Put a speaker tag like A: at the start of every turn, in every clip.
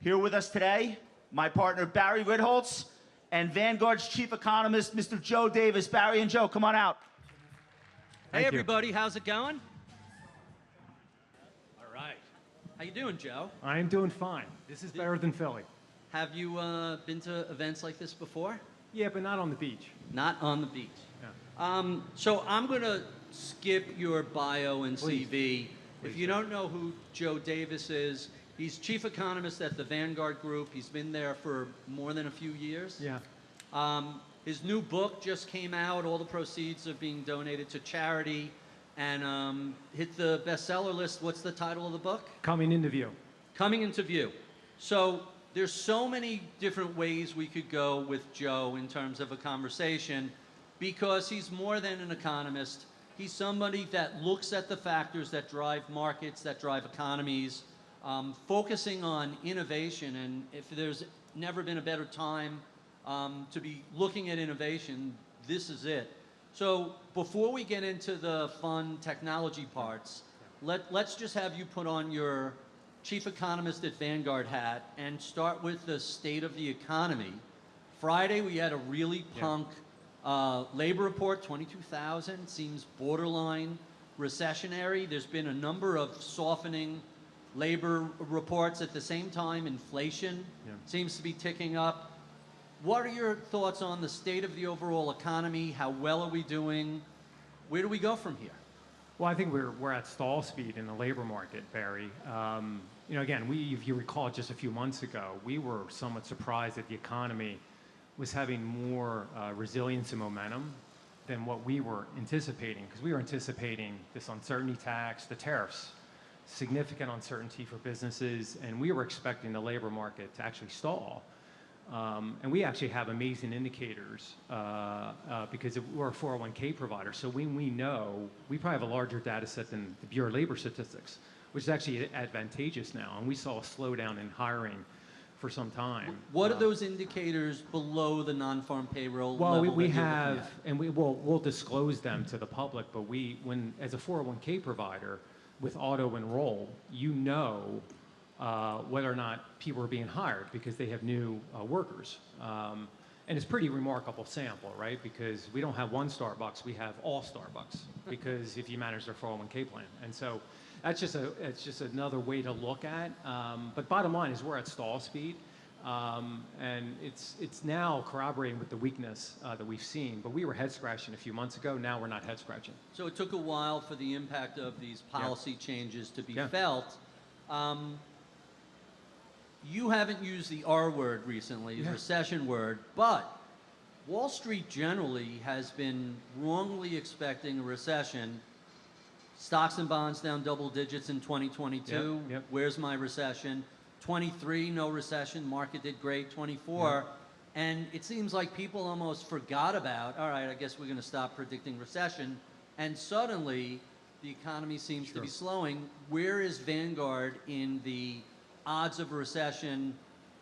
A: Here with us today, my partner Barry Ritholtz and Vanguard's chief economist, Mr. Joe Davis. Barry and Joe, come on out.
B: Hey everybody, how's it going? All right. How you doing, Joe?
C: I am doing fine. This is better than Philly.
B: Have you been to events like this before?
C: Yeah, but not on the beach.
B: Not on the beach.
C: Yeah.
B: So I'm going to skip your bio and
C: Please.
B: CV. If
C: Please
B: you
C: do.
B: don't know who Joe Davis is, he's chief economist at the Vanguard Group. He's been there for more than a few years.
C: Yeah.
B: His new book just came out. All the proceeds are being donated to charity and hit the bestseller list. What's the title of the book?
C: Coming into view.
B: Coming into view. So there's so many different ways we could go with Joe in terms of a conversation because he's more than an economist. He's somebody that looks at the factors that drive markets, that drive economies, focusing on innovation. And if there's never been a better time to be looking at innovation, this is it. So before we get into the fun technology parts, let's just have you put on your chief economist at Vanguard hat and start with the state of the economy. Friday we had a really punk labor report, 22,000, seems borderline recessionary. There's been a number of softening labor reports. At the same time, inflation seems to be ticking up. What are your thoughts on the state of the overall economy? How well are we doing? Where do we go from here?
C: Well, I think we're at stall speed in the labor market, Barry. Again, if you recall, just a few months ago, we were somewhat surprised that the economy was having more resilience and momentum than what we were anticipating, because we were anticipating this uncertainty tax, the tariffs, significant uncertainty for businesses, and we were expecting the labor market to actually stall. And we actually have amazing indicators because we're a 401k provider. So when we know, we probably have a larger data set than the Bureau of Labor Statistics, which is actually advantageous now. And we saw a slowdown in hiring for some time.
B: What are those indicators below the non-farm payroll
C: well,
B: level?
C: we have, and we'll disclose them to the public, but as a 401k provider with auto enroll, you know whether or not people are being hired because they have new workers. And it's a pretty remarkable sample, right? Because we don't have one Starbucks, we have all Starbucks because if you manage their 401k plan. And so it's just another way to look at. But bottom line is we're at stall speed. And it's now corroborating with the weakness that we've seen. But we were head scratching a few months ago. Now we're not head scratching.
B: So it took a while for the impact of these policy changes to be
C: Yeah.
B: felt. You haven't used the R word recently, the recession word, but Wall Street generally has been wrongly expecting a recession. Stocks and bonds down double digits in 2022.
C: Yep.
B: Where's my recession? 23, no recession. Market did great. 24. And it seems like people almost forgot about, all right, I guess we're going to stop predicting recession. And suddenly, the economy seems to be slowing. Where is Vanguard in the odds of a recession,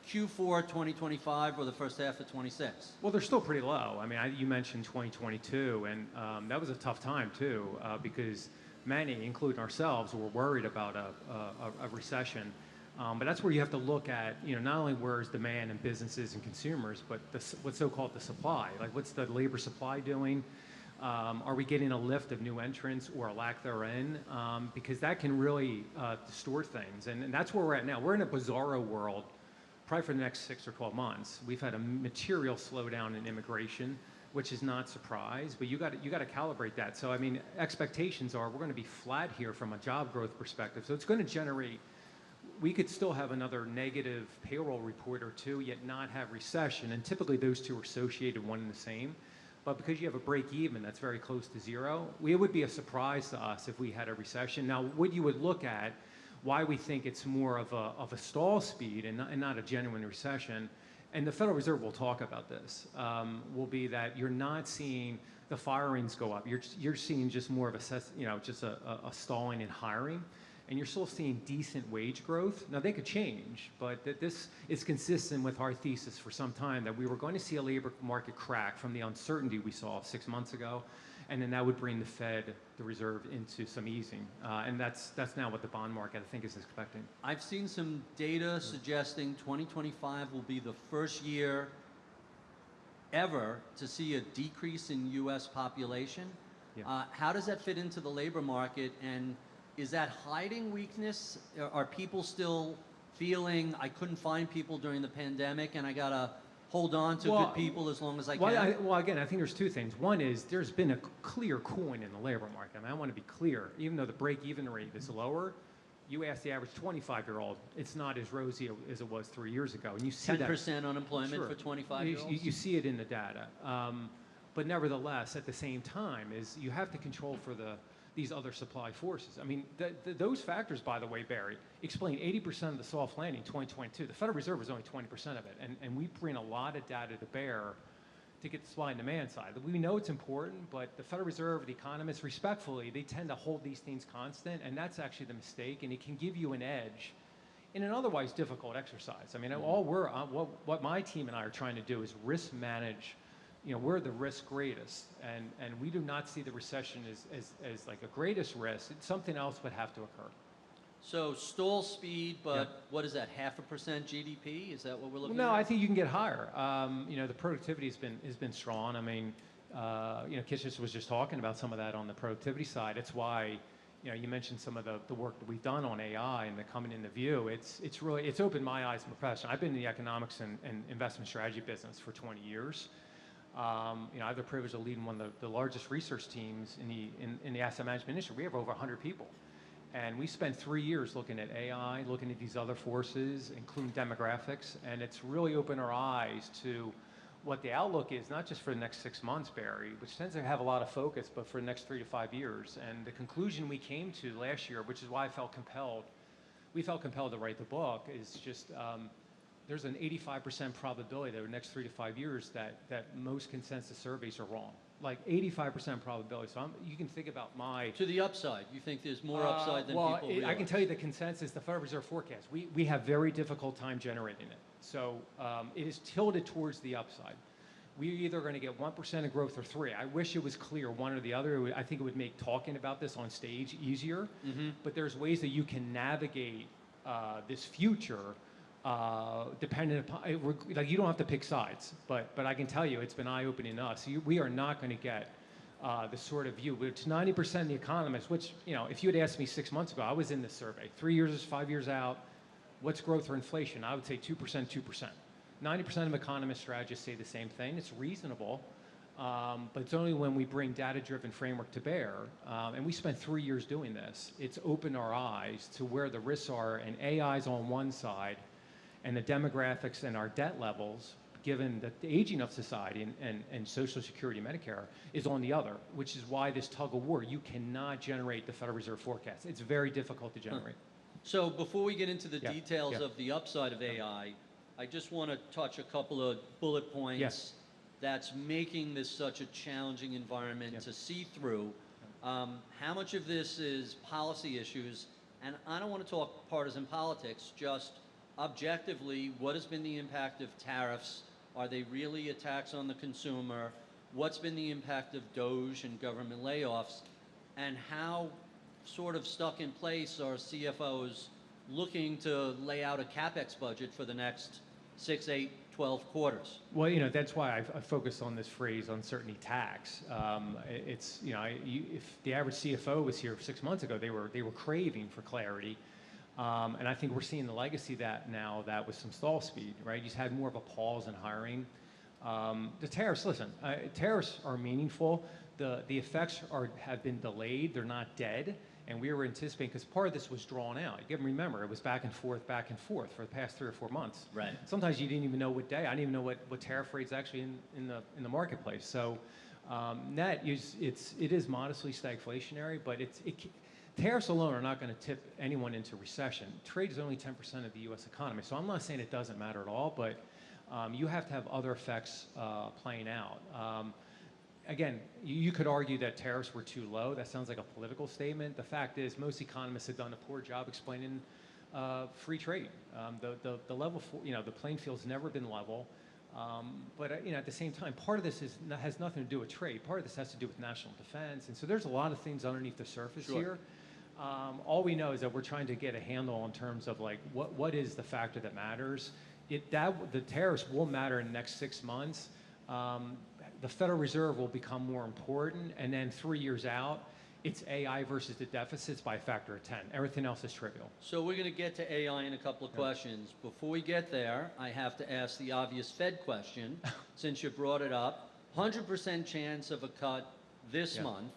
B: Q4 2025 or the first half of 26?
C: Well, they're still pretty low. I mean, you mentioned 2022, and that was a tough time too, because many, including ourselves, were worried about a recession. But that's where you have to look at, not only where is demand in businesses and consumers, but what's so-called the supply. Like, what's the labor supply doing? Are we getting a lift of new entrants or a lack therein? Because that can really distort things. And that's where we're at now. We're in a bizarro world, probably for the next 6 or 12 months. We've had a material slowdown in immigration, which is not a surprise, but you got to calibrate that. So, I mean, expectations are we're going to be flat here from a job growth perspective. So it's going to generate, we could still have another negative payroll report or two, yet not have recession. And typically those two are associated one and the same. But because you have a break even that's very close to zero, it would be a surprise to us if we had a recession. Now, what you would look at, why we think it's more of a stall speed and not a genuine recession, and the Federal Reserve will talk about this, will be that you're not seeing the firings go up. You're seeing just more of a stalling in hiring. And you're still seeing decent wage growth. Now, they could change, but this is consistent with our thesis for some time that we were going to see a labor market crack from the uncertainty we saw 6 months ago. and then that would bring the Fed, the Reserve, into some easing, and that's now what the bond market, I think, is expecting.
B: I've seen some data suggesting 2025 will be the first year ever to see a decrease in U.S. population.
C: Yeah.
B: How does that fit into the labor market, and is that hiding weakness? Are people still feeling, I couldn't find people during the pandemic and I gotta hold on to good people as long as I can?
C: Well, again, I think there's two things. One is there's been a clear cooling in the labor market. I mean, I want to be clear. Even though the break-even rate is lower, you ask the average 25-year-old, it's not as rosy as it was 3 years ago. And you see
B: 10% unemployment
C: Sure.
B: for 25-year-olds?
C: You see it in the data. But nevertheless, at the same time, is you have to control for these other supply forces. I mean, those factors, by the way, Barry, explain 80% of the soft landing in 2022. The Federal Reserve was only 20% of it. And we bring a lot of data to bear to get the supply and demand side. We know it's important, but the Federal Reserve, the economists, respectfully, they tend to hold these things constant, and that's actually the mistake, and it can give you an edge in an otherwise difficult exercise. I mean, what my team and I are trying to do is risk manage. We're the risk greatest, and we do not see the recession as like a greatest risk. Something else would have to occur.
B: So stall speed, but what is that, 0.5% GDP? Is that what we're looking
C: at? No, I think you can get higher. The productivity has been strong. I mean, Kishis was just talking about some of that on the productivity side. It's why, you mentioned some of the work that we've done on AI and the coming into view. It's opened my eyes as a professional. I've been in the economics and investment strategy business for 20 years. I have the privilege of leading one of the largest research teams in the asset management industry. We have over 100 people. And we spent 3 years looking at AI, looking at these other forces, including demographics, and it's really opened our eyes to what the outlook is, not just for the next 6 months, Barry, which tends to have a lot of focus, but for the next 3 to 5 years. And the conclusion we came to last year, which is why we felt compelled to write the book, is just there's an 85% probability that over the next 3 to 5 years that most consensus surveys are wrong. Like 85% probability. So you can think about
B: to the upside. You think there's more upside than people realize?
C: I can tell you the consensus, the Federal Reserve forecast. We have very difficult time generating it. So it is tilted towards the upside. We're either going to get 1% of growth or 3%. I wish it was clear one or the other. I think it would make talking about this on stage easier. Mm-hmm. But there's ways that you can navigate this future. Dependent upon, like, you don't have to pick sides, but I can tell you it's been eye-opening to us. We are not going to get the sort of view. It's 90% of the economists, which, if you had asked me 6 months ago, I was in this survey. 3 years, 5 years out, what's growth or inflation? I would say 2%, 2%. 90% of economist strategists say the same thing. It's reasonable, but it's only when we bring data-driven framework to bear, and we spent 3 years doing this. It's opened our eyes to where the risks are, and AI's on one side, and the demographics and our debt levels, given that the aging of society and Social Security, Medicare, is on the other, which is why this tug of war, you cannot generate the Federal Reserve forecast. It's very difficult to generate.
B: So before we get into the details of the upside of AI, I just want to touch a couple of bullet points that's making this such a challenging environment to see through. How much of this is policy issues? And I don't want to talk partisan politics, just objectively, what has been the impact of tariffs? Are they really a tax on the consumer? What's been the impact of DOGE and government layoffs? And how sort of stuck in place are CFOs looking to lay out a CapEx budget for the next 6, 8, 12 quarters?
C: Well, that's why I focused on this phrase, uncertainty tax. It's, if the average CFO was here 6 months ago, they were craving for clarity. And I think we're seeing the legacy of that now, that with some stall speed, right? You just had more of a pause in hiring. The tariffs, listen, tariffs are meaningful. The effects have been delayed. They're not dead. And we were anticipating, because part of this was drawn out. You can remember, it was back and forth for the past 3 or 4 months.
B: Right.
C: Sometimes you didn't even know what day. I didn't even know what tariff rates actually in the marketplace. So net, it is modestly stagflationary, but tariffs alone are not going to tip anyone into recession. Trade is only 10% of the U.S. economy, so I'm not saying it doesn't matter at all, but you have to have other effects playing out. Again, you could argue that tariffs were too low. That sounds like a political statement. The fact is, most economists have done a poor job explaining free trade. The level, the playing field's never been level. But at the same time, part of this has nothing to do with trade. Part of this has to do with national defense, and so there's a lot of things underneath the surface here. All we know is that we're trying to get a handle in terms of like what is the factor that matters. The tariffs will matter in the next 6 months. The Federal Reserve will become more important, and then 3 years out, it's AI versus the deficits by a factor of 10. Everything else is trivial.
B: So we're going to get to AI in a couple of questions. Before we get there, I have to ask the obvious Fed question, since you brought it up. 100% chance of a cut this month.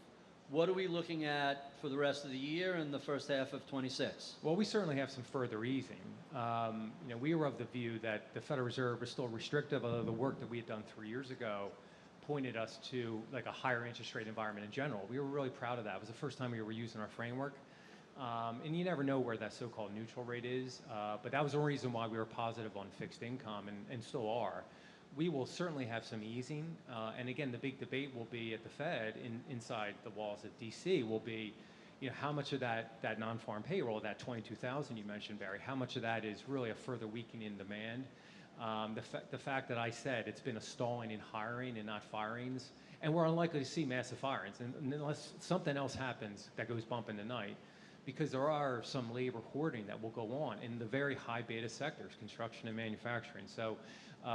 B: What are we looking at for the rest of the year and the first half of 26?
C: Well, we certainly have some further easing. We were of the view that the Federal Reserve was still restrictive, although the work that we had done 3 years ago pointed us to like a higher interest rate environment in general. We were really proud of that. It was the first time we were using our framework. And you never know where that so-called neutral rate is, but that was the reason why we were positive on fixed income and still are. We will certainly have some easing. And again, the big debate will be at the Fed inside the walls at DC will be, how much of that non-farm payroll, that 22,000 you mentioned, Barry, how much of that is really a further weakening in demand? The fact that I said it's been a stalling in hiring and not firings, and we're unlikely to see massive firings unless something else happens that goes bump in the night, because there are some labor hoarding that will go on in the very high beta sectors, construction and manufacturing. So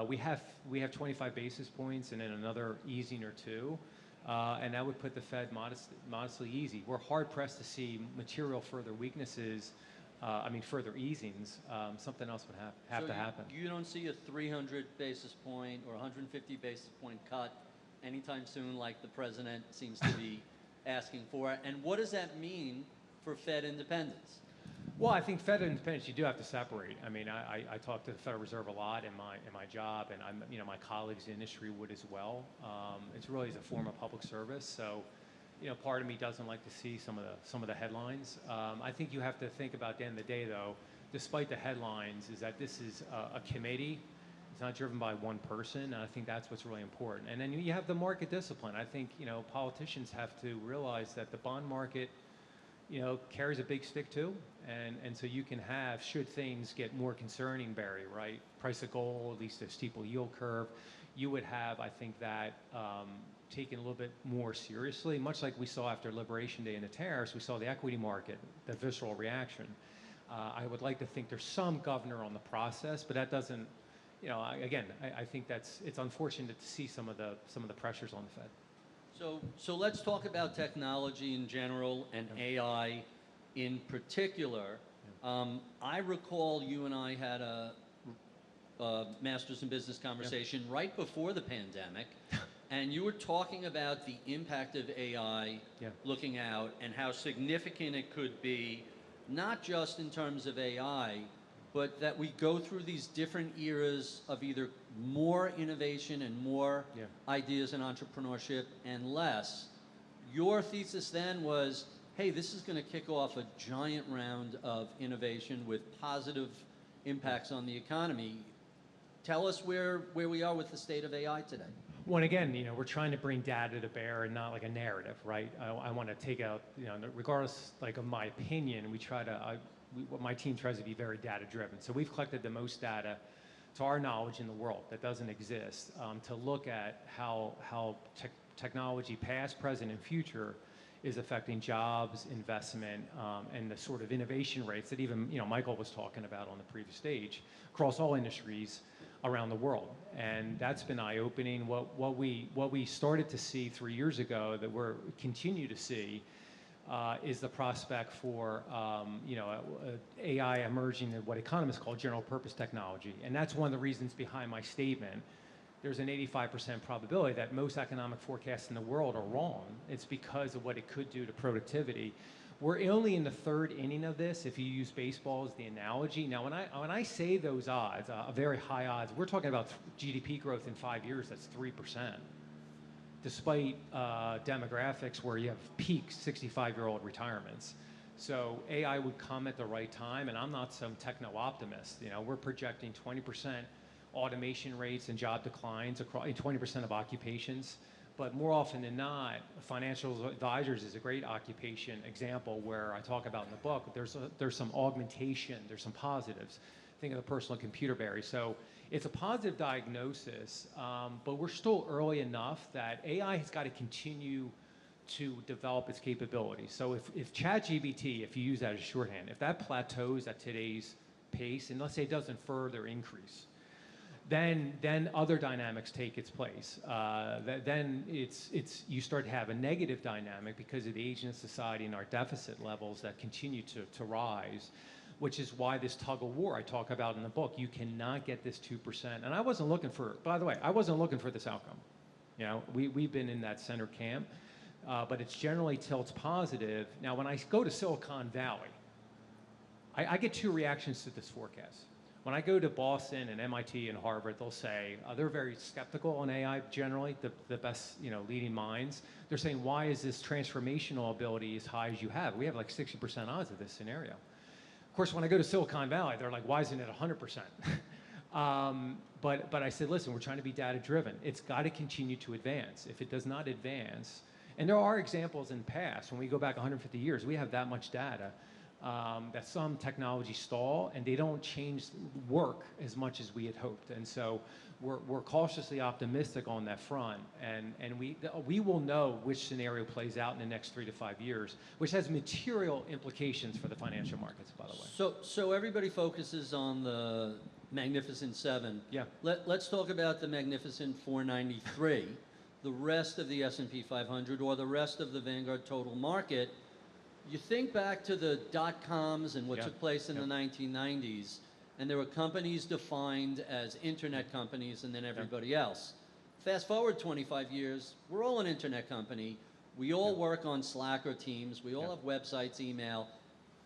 C: we have 25 basis points and then another easing or two, and that would put the Fed modestly easy. We're hard pressed to see material further weaknesses. Further easings, something else would have to happen.
B: You don't see a 300 basis point or 150 basis point cut anytime soon like the president seems to be asking for. And what does that mean for Fed independence?
C: Well, I think Fed independence, you do have to separate. I talk to the Federal Reserve a lot in my job, and my colleagues in the industry would as well. It's really as a form of public service. So, part of me doesn't like to see some of the headlines. I think you have to think about, at the end of the day, though, despite the headlines, is that this is a committee. It's not driven by one person, and I think that's what's really important. And then you have the market discipline. I think politicians have to realize that the bond market, carries a big stick too, and so you can have, should things get more concerning, Barry, right? Price of gold, at least a steeple yield curve, you would have, I think, that taken a little bit more seriously, much like we saw after Liberation Day and the tariffs. We saw the equity market, the visceral reaction. I would like to think there's some governor on the process, but that doesn't, I think it's unfortunate to see some of the pressures on the Fed.
B: So let's talk about technology in general and AI in particular. I recall you and I had a Masters in Business conversation right before the pandemic. And you were talking about the impact of AI looking out and how significant it could be, not just in terms of AI, but that we go through these different eras of either more innovation and more ideas and entrepreneurship and less. Your thesis then was, hey, this is going to kick off a giant round of innovation with positive impacts on the economy. Tell us where we are with the state of AI today.
C: Well, and again, we're trying to bring data to bear and not like a narrative, right? I want to take out, regardless of my opinion, my team tries to be very data driven. So we've collected the most data to our knowledge in the world that doesn't exist, to look at how technology, past, present, and future, is affecting jobs, investment, and the sort of innovation rates that even Michael was talking about on the previous stage across all industries around the world. And that's been eye-opening. What we started to see 3 years ago that we're continue to see is the prospect for AI emerging in what economists call general purpose technology. And that's one of the reasons behind my statement. There's an 85% probability that most economic forecasts in the world are wrong. It's because of what it could do to productivity. We're only in the third inning of this, if you use baseball as the analogy. Now, when I say those odds, very high odds, we're talking about GDP growth in 5 years that's 3%, despite demographics where you have peak 65-year-old retirements. So AI would come at the right time, and I'm not some techno-optimist. We're projecting 20% automation rates and job declines across 20% of occupations. But more often than not, financial advisors is a great occupation example where I talk about in the book. There's some augmentation, there's some positives. think of the personal computer, Barry. So it's a positive diagnosis, but we're still early enough that AI has got to continue to develop its capabilities. So if ChatGPT, if you use that as shorthand, if that plateaus at today's pace, and let's say it doesn't further increase, then other dynamics take its place. Then you start to have a negative dynamic because of the aging of society and our deficit levels that continue to rise, which is why this tug of war I talk about in the book. You cannot get this 2%. And I wasn't looking for, by the way, I wasn't looking for this outcome. You know, we've been in that center camp, but it's generally tilts positive. Now, when I go to Silicon Valley, I get two reactions to this forecast. When I go to Boston and MIT and Harvard, they'll say they're very skeptical on AI generally, the best leading minds. They're saying, why is this transformational ability as high as you have? We have like 60% odds of this scenario. Of course, when I go to Silicon Valley, they're like, why isn't it 100%? But I said, listen, we're trying to be data driven. It's got to continue to advance. If it does not advance, and there are examples in the past, when we go back 150 years, we have that much data. That some technologies stall and they don't change work as much as we had hoped. And so we're cautiously optimistic on that front. And we will know which scenario plays out in the next 3 to 5 years, which has material implications for the financial markets, by the way.
B: So everybody focuses on the Magnificent Seven.
C: Yeah.
B: Let's talk about the Magnificent 493, the rest of the S&P 500 or the rest of the Vanguard total market. You think back to the dot-coms and what took place in the 1990s, and there were companies defined as internet companies and then everybody else. Fast forward 25 years, we're all an internet company. We all work on Slack or Teams. We all have websites, email.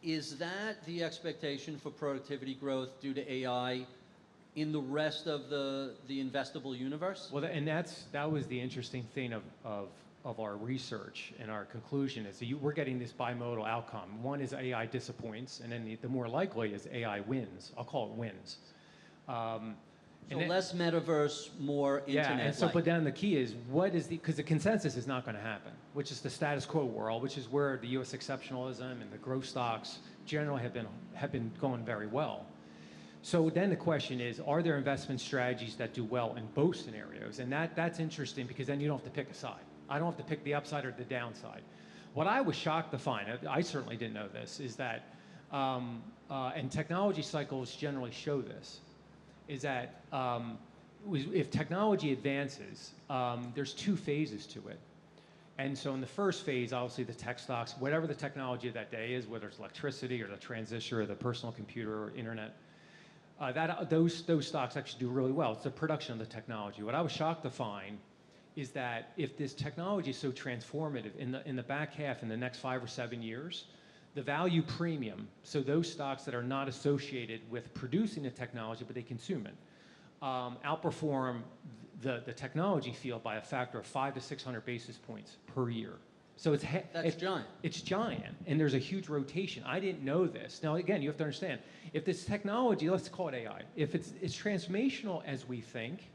B: Is that the expectation for productivity growth due to AI in the rest of the investable universe?
C: Well, and that was the interesting thing of our research and our conclusion is that we're getting this bimodal outcome. One is AI disappoints, and then the more likely is AI wins. I'll call it wins.
B: So less metaverse, more internet.
C: Yeah, and so, but then the key is because the consensus is not going to happen, which is the status quo world, which is where the U.S. exceptionalism and the growth stocks generally have been going very well. So then the question is, are there investment strategies that do well in both scenarios? And that's interesting because then you don't have to pick a side. I don't have to pick the upside or the downside. What I was shocked to find, I certainly didn't know this, is that, and technology cycles generally show this, is that if technology advances, there's two phases to it. And so in the first phase, obviously the tech stocks, whatever the technology of that day is, whether it's electricity or the transistor or the personal computer or internet, those stocks actually do really well. It's the production of the technology. What I was shocked to find is that if this technology is so transformative in the back half in the next 5 or 7 years, the value premium, so those stocks that are not associated with producing the technology but they consume it, outperform the technology field by a factor of 500 to 600 basis points per year. So it's
B: giant.
C: It's giant, and there's a huge rotation. I didn't know this. Now again, you have to understand, if this technology, let's call it AI, if it's transformational as we think,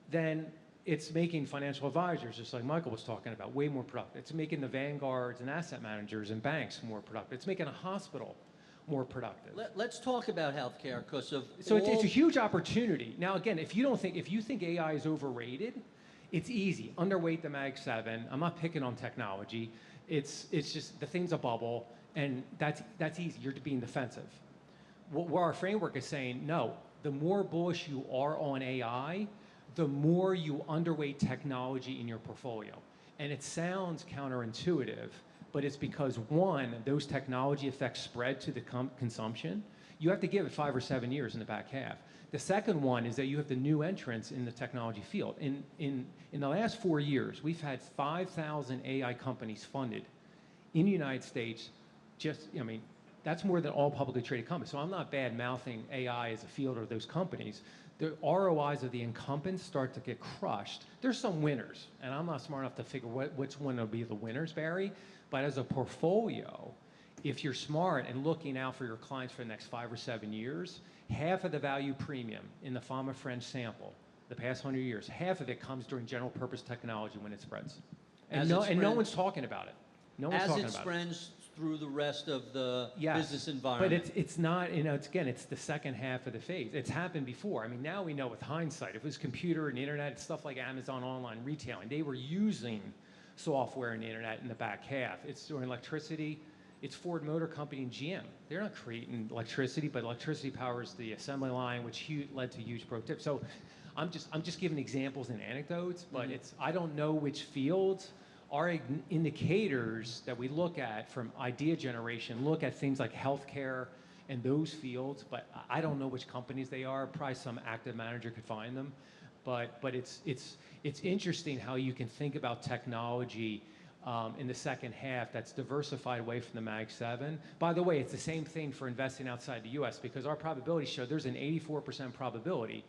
C: then it's making financial advisors, just like Michael was talking about, way more productive. It's making the Vanguards and asset managers and banks more productive. It's making a hospital more productive.
B: Let's talk about healthcare because of
C: so it's a huge opportunity. Now again, if you think AI is overrated, it's easy. Underweight the Mag 7. I'm not picking on technology. It's just the thing's a bubble, and that's easy. You're being defensive. Where our framework is saying, no, the more bullish you are on AI, the more you underweight technology in your portfolio. And it sounds counterintuitive, but it's because, one, those technology effects spread to the consumption. You have to give it 5 or 7 years in the back half. The second one is that you have the new entrants in the technology field. In the last 4 years, we've had 5,000 AI companies funded in the United States. That's more than all publicly traded companies. So I'm not bad-mouthing AI as a field or those companies. The ROIs of the incumbents start to get crushed. There's some winners, and I'm not smart enough to figure which one will be the winners, Barry. But as a portfolio, if you're smart and looking out for your clients for the next 5 or 7 years, half of the value premium in the Fama French sample, the past 100 years, half of it comes during general purpose technology when it spreads. And no one's talking about it. No one's talking about it.
B: through the rest of the
C: Yes,
B: business environment.
C: but it's not, you know, it's the second half of the phase. It's happened before. I mean, now we know with hindsight, if it was computer and the internet, stuff like Amazon online retailing, they were using software and the internet in the back half. It's doing electricity. It's Ford Motor Company and GM. They're not creating electricity, but electricity powers the assembly line, which led to huge productivity. So I'm just giving examples and anecdotes, but I don't know which fields. Our indicators that we look at from idea generation look at things like healthcare and those fields, but I don't know which companies they are. Probably some active manager could find them, but it's interesting how you can think about technology in the second half that's diversified away from the Mag 7. By the way, it's the same thing for investing outside the U.S. because our probability show there's an 84% probability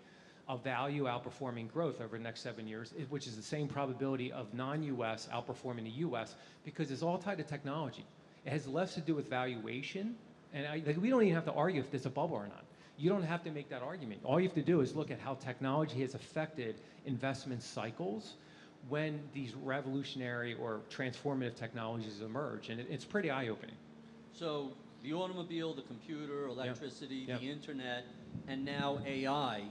C: of value outperforming growth over the next 7 years, which is the same probability of non-U.S. outperforming the U.S. because it's all tied to technology. It has less to do with valuation, and we don't even have to argue if there's a bubble or not. You don't have to make that argument. All you have to do is look at how technology has affected investment cycles when these revolutionary or transformative technologies emerge, and it's pretty eye-opening.
B: So the automobile, the computer, electricity,
C: Yep.
B: the internet, and now AI,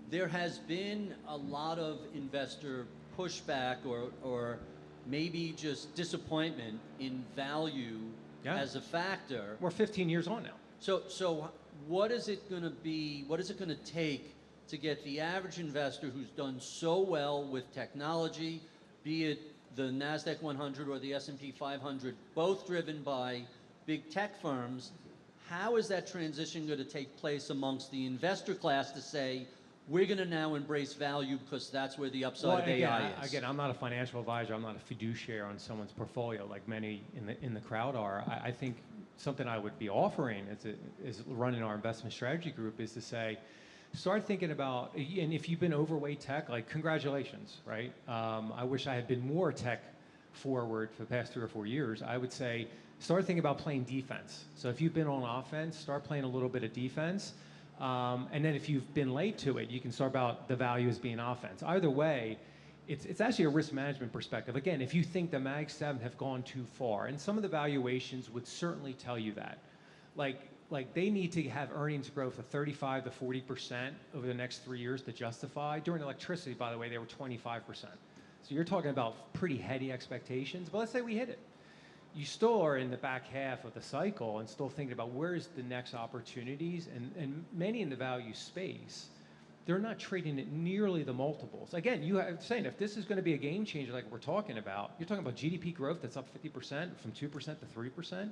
B: there has been a lot of investor pushback or maybe just disappointment in value as a factor.
C: We're 15 years on now.
B: So what is it going to be, what is it going to take to get the average investor who's done so well with technology, be it the NASDAQ 100 or the S&P 500, both driven by big tech firms, how is that transition going to take place amongst the investor class to say, we're going to now embrace value because that's where the upside of AI is?
C: Again, I'm not a financial advisor. I'm not a fiduciary on someone's portfolio like many in the crowd are. I think something I would be offering is running our investment strategy group is to say, start thinking about, and if you've been overweight tech, like congratulations, right? I wish I had been more tech forward for the past 3 or 4 years. I would say, start thinking about playing defense. So if you've been on offense, start playing a little bit of defense. And then if you've been late to it, you can start about the value as being offense. Either way, it's actually a risk management perspective. Again, if you think the Mag 7 have gone too far, and some of the valuations would certainly tell you that, like they need to have earnings growth of 35 to 40% over the next 3 years to justify. During electricity, by the way, they were 25%. So you're talking about pretty heady expectations, but let's say we hit it. You still are in the back half of the cycle and still thinking about where's the next opportunities, and many in the value space, they're not trading at nearly the multiples. Again, you are saying if this is going to be a game changer like we're talking about, you're talking about GDP growth that's up 50% from 2% to 3%.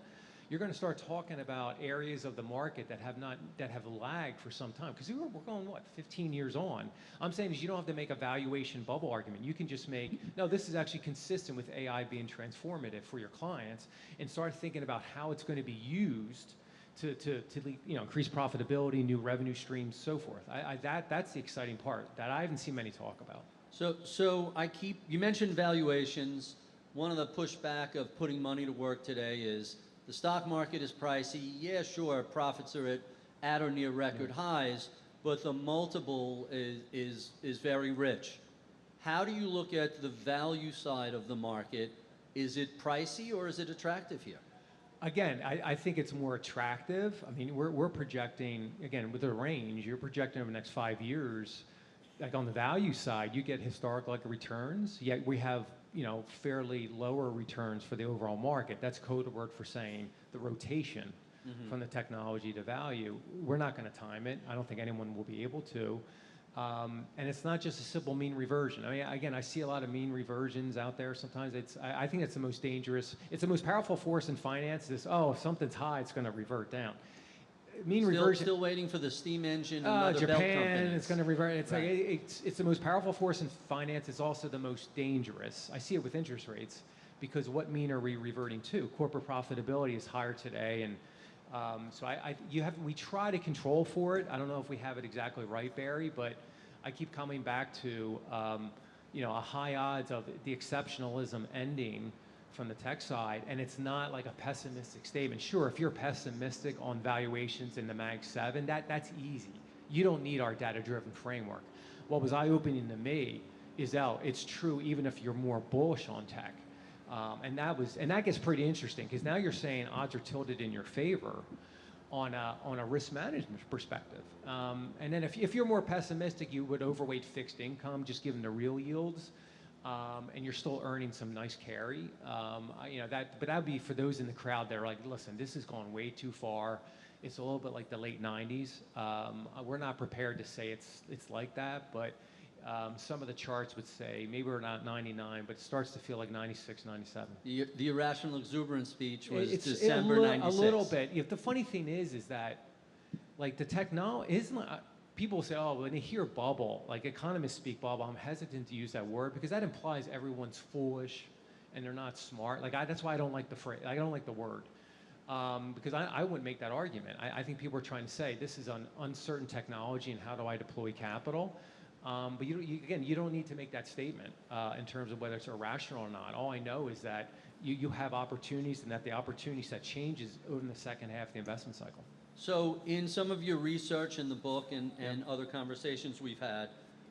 C: You're going to start talking about areas of the market that have lagged for some time. Because we're going, 15 years on. I'm saying is you don't have to make a valuation bubble argument. You can just make, no, this is actually consistent with AI being transformative for your clients, and start thinking about how it's going to be used to increase profitability, new revenue streams, so forth. That's the exciting part that I haven't seen many talk about.
B: So you mentioned valuations. One of the pushback of putting money to work today is the stock market is pricey. Yeah, sure, profits are at or near record highs, but the multiple is very rich. How do you look at the value side of the market? Is it pricey or is it attractive here?
C: Again, I think it's more attractive. I mean, we're projecting, again, with a range, you're projecting over the next 5 years, like on the value side, you get historical returns, yet we have fairly lower returns for the overall market. That's code word for saying the rotation from the technology to value. We're not going to time it. I don't think anyone will be able to. And it's not just a simple mean reversion. I mean, again, I see a lot of mean reversions out there. Sometimes I think it's the most dangerous. It's the most powerful force in finance. Is if something's high, it's going to revert down. Reversion.
B: Still waiting for the steam engine and other belt companies.
C: Japan, it's going to revert. It's
B: right.
C: like it's the most powerful force in finance. It's also the most dangerous. I see it with interest rates, because what mean are we reverting to? Corporate profitability is higher today, and we try to control for it. I don't know if we have it exactly right, Barry, but I keep coming back to a high odds of the exceptionalism ending from the tech side, and it's not like a pessimistic statement. Sure, if you're pessimistic on valuations in the Mag 7, that's easy. You don't need our data-driven framework. What was eye-opening to me is it's true even if you're more bullish on tech. And that gets pretty interesting because now you're saying odds are tilted in your favor on a risk management perspective. And then if you're more pessimistic, you would overweight fixed income just given the real yields, and you're still earning some nice carry. But that would be for those in the crowd that are like, listen, this has gone way too far. It's a little bit like the late 90s. We're not prepared to say it's like that, but some of the charts would say maybe we're not 99, but it starts to feel like 96, 97.
B: The irrational exuberance speech was
C: It's
B: December
C: a
B: 96.
C: little bit. The funny thing is that like the technology isn't. People say, oh, when they hear bubble, like economists speak bubble, I'm hesitant to use that word because that implies everyone's foolish and they're not smart. Like that's why I don't like the phrase. I don't like the word. Because I wouldn't make that argument. I think people are trying to say this is an uncertain technology and how do I deploy capital? But you don't need to make that statement in terms of whether it's irrational or not. All I know is that you have opportunities and that the opportunity set changes over the second half of the investment cycle.
B: So in some of your research in the book and other conversations we've had,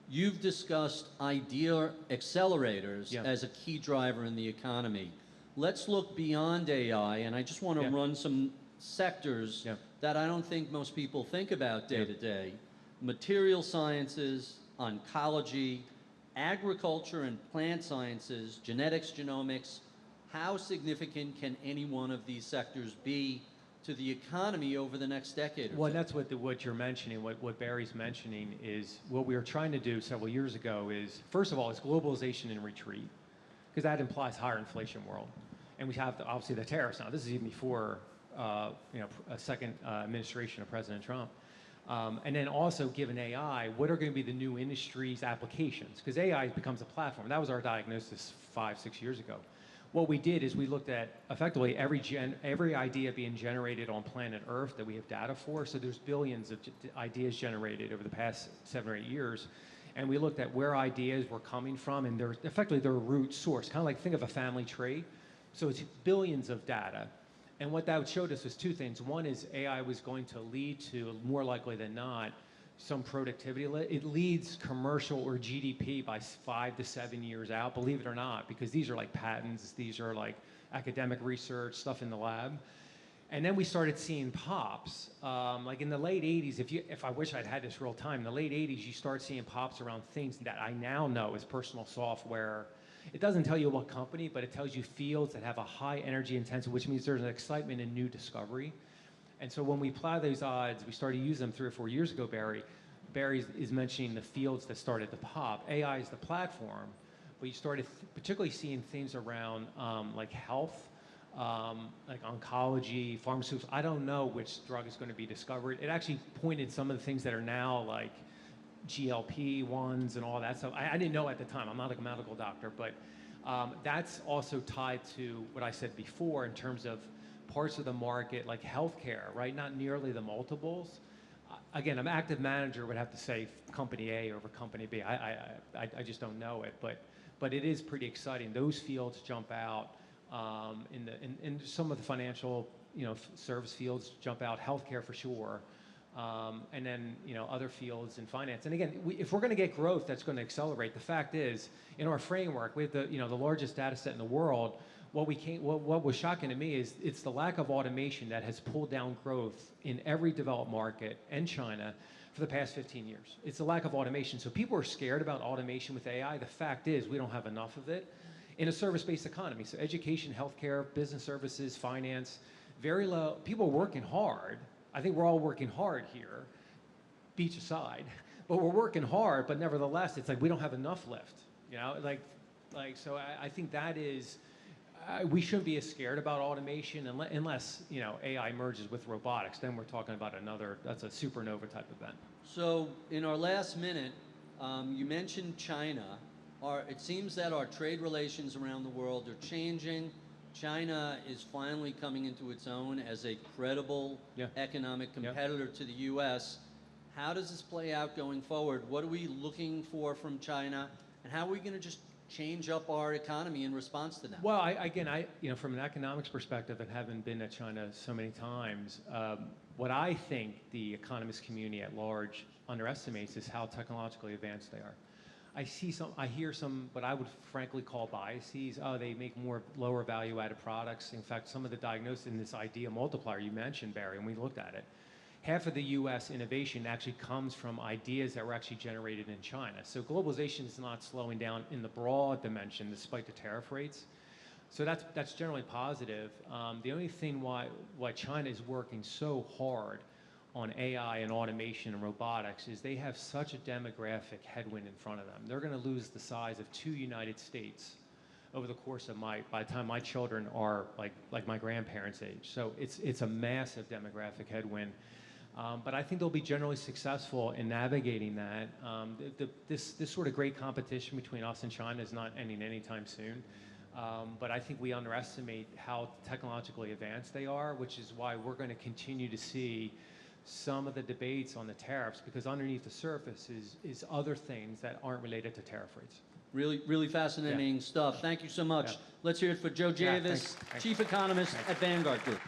B: you've discussed idea accelerators as a key driver in the economy. Let's look beyond AI, and I just want to run some sectors that I don't think most people think about day to day. Material sciences, oncology, agriculture and plant sciences, genetics, genomics. How significant can any one of these sectors be to the economy over the next decade or
C: Well,
B: so?
C: that's what you're mentioning. What Barry's mentioning is what we were trying to do several years ago is, first of all, it's globalization in retreat, because that implies higher inflation world. And we have, obviously, the tariffs now. This is even before a second administration of President Trump. And then also, given AI, what are going to be the new industries, applications? Because AI becomes a platform. That was our diagnosis 5-6 years ago. What we did is we looked at effectively every idea being generated on planet Earth that we have data for. So there's billions of ideas generated over the past 7 or 8 years. And we looked at where ideas were coming from, and they're effectively their root source. Kind of like think of a family tree. So it's billions of data. And what that showed us was two things. One is AI was going to lead to, more likely than not, some productivity. It leads commercial or GDP by 5 to 7 years out, believe it or not, because these are like patents, these are like academic research, stuff in the lab. And then we started seeing pops. Like in the late 80s, if I wish I'd had this real time, in the late 80s, you start seeing pops around things that I now know as personal software. It doesn't tell you what company, but it tells you fields that have a high energy intensity, which means there's an excitement in new discovery. And so when we apply those odds, we started using them 3 or 4 years ago, Barry. Barry is mentioning the fields that started to pop. AI is the platform, but you started particularly seeing things around like health, like oncology, pharmaceuticals. I don't know which drug is going to be discovered. It actually pointed some of the things that are now like GLP-1s and all that stuff. I didn't know at the time. I'm not a medical doctor, but that's also tied to what I said before in terms of parts of the market like healthcare, right? Not nearly the multiples. Again, an active manager would have to say company A over company B. I just don't know it, but it is pretty exciting. Those fields jump out in some of the financial service fields jump out. Healthcare for sure. And then other fields in finance. And again, if we're going to get growth, that's going to accelerate. The fact is, in our framework, we have the largest data set in the world. What was shocking to me is it's the lack of automation that has pulled down growth in every developed market and China for the past 15 years. It's the lack of automation. So people are scared about automation with AI. The fact is we don't have enough of it in a service-based economy. So education, healthcare, business services, finance, very low. People are working hard. I think we're all working hard here, beach aside, but we're working hard, but nevertheless, it's like we don't have enough lift, so I think that is, we shouldn't be as scared about automation unless AI merges with robotics. Then we're talking about that's a supernova type event.
B: So in our last minute, you mentioned China. It seems that our trade relations around the world are changing. China is finally coming into its own as a credible economic competitor to the U.S. How does this play out going forward? What are we looking for from China? And how are we going to just change up our economy in response to that?
C: Well, I from an economics perspective, and having been to China so many times, what I think the economist community at large underestimates is how technologically advanced they are. I hear some, what I would frankly call biases. Oh, they make more lower value-added products. In fact, some of the diagnosis in this idea multiplier you mentioned, Barry, and we looked at it. Half of the U.S. innovation actually comes from ideas that were actually generated in China. So globalization is not slowing down in the broad dimension, despite the tariff rates. So that's generally positive. The only thing why China is working so hard on AI and automation and robotics is they have such a demographic headwind in front of them. They're going to lose the size of 2 United States over the course of by the time my children are like my grandparents' age. So it's a massive demographic headwind. But I think they'll be generally successful in navigating that. This sort of great competition between us and China is not ending anytime soon. But I think we underestimate how technologically advanced they are, which is why we're going to continue to see some of the debates on the tariffs, because underneath the surface is other things that aren't related to tariff rates.
B: Really, really fascinating stuff. Thank you so much.
C: Yeah.
B: Let's hear it for Joe
C: Yeah,
B: Davis,
C: thanks.
B: Chief Economist
C: Thanks.
B: at Vanguard Group.